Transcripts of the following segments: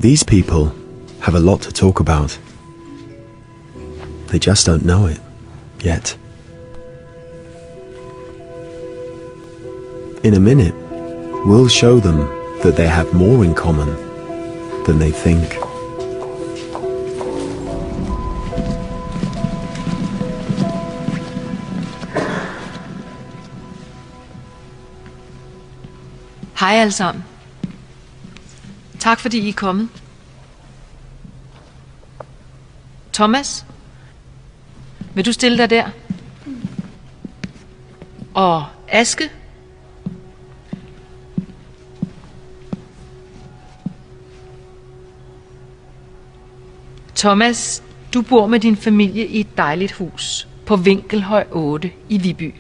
These people have a lot to talk about. They just don't know it yet. In a minute, we'll show them that they have more in common than they think. Hej alle sammen. Tak fordi I er kommet. Thomas, vil du stille dig der? Og Aske? Thomas, du bor med din familie i et dejligt hus på Vinkelhøj 8 i Viby.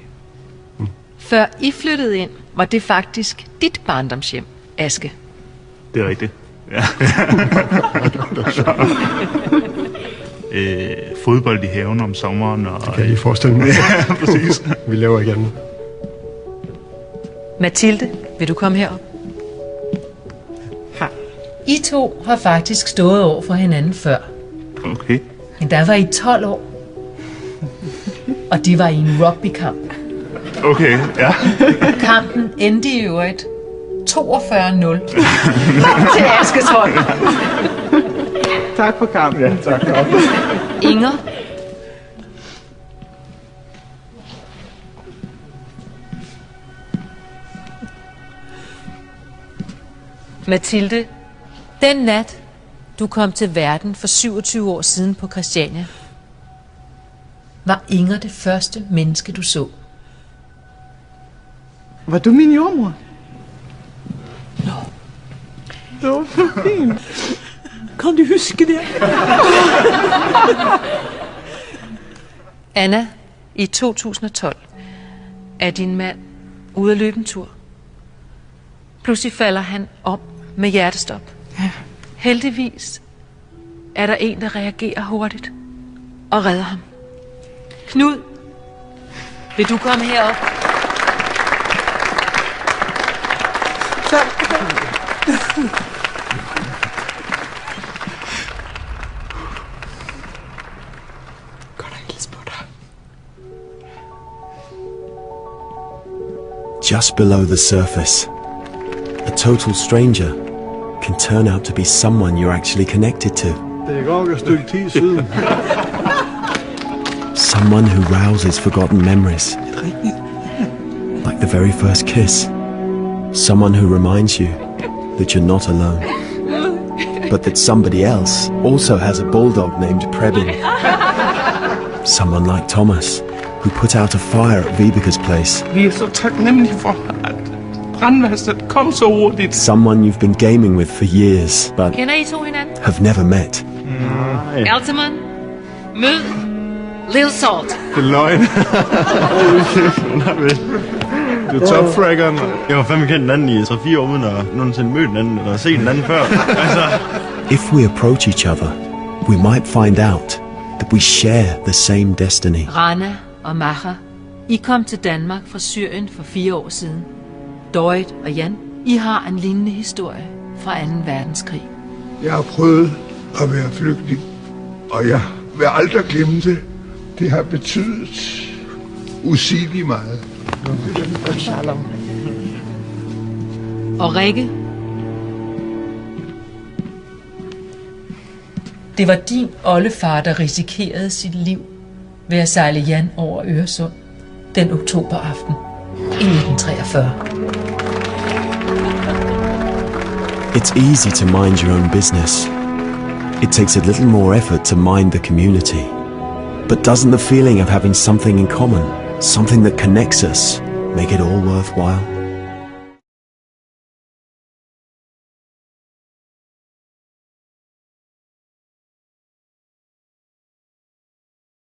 Før I flyttede ind, var det faktisk dit barndomshjem, Aske. Det er rigtigt. Ja. Fodbold i haven om sommeren. Og... Det kan jeg lige forestille mig. Ja, præcis. Vi laver igen. Mathilde, vil du komme herop? I to har faktisk stået over for hinanden før. Okay. Men der var I 12 år. Og de var i en rugbykamp. Okay, ja. Kampen endte i øvrigt 42-0 til Askes hold. Tak for kampen. Ja, tak. Inger. Mathilde, den nat, du kom til verden for 27 år siden på Christiania, var Inger det første menneske, du så. Var du min jordmor? Nå. Det var for fint. Kan du huske det? Anna, i 2012 er din mand ude at løbe en tur. Pludselig falder han om med hjertestop. Ja. Heldigvis er der en, der reagerer hurtigt og redder ham. Knud, vil du komme herop? Just below the surface, a total stranger can turn out to be someone you're actually connected to. Det er godt et stykke tid siden. Someone who rouses forgotten memories. Like the very first kiss. Someone who reminds you that you're not alone. But that somebody else also has a bulldog named Prebin. Someone like Thomas, who put out a fire at Vibeka's place. Vi er så taknemmelige for, at brandvæsenet kom så hurtigt. Someone you've been gaming with for years, but Kender I to hinanden? have never met. Altamon, mød Lil Salt. Det er løgn. Du er topfraggeren. Jeg var fandme kendt den anden i 3-4 år, uden at nogensinde møde den anden, eller set den anden før. Altså. If we approach each other, we might find out that we share the same destiny. Rana og Macher, I kom til Danmark fra Syrien for 4 år siden. Dorit og Jan, I har en lignende historie fra 2. verdenskrig. Jeg har prøvet at være flygtning, og jeg vil aldrig glemme det. Det har betydet usigeligt meget. Og Rikke, det var din oldefar, der risikerede sit liv ved at sejle Jan over Øresund den oktoberaften i 1943. It's easy to mind your own business. It takes a little more effort to mind the community. But doesn't the feeling of having something in common, something that connects us, make it all worthwhile?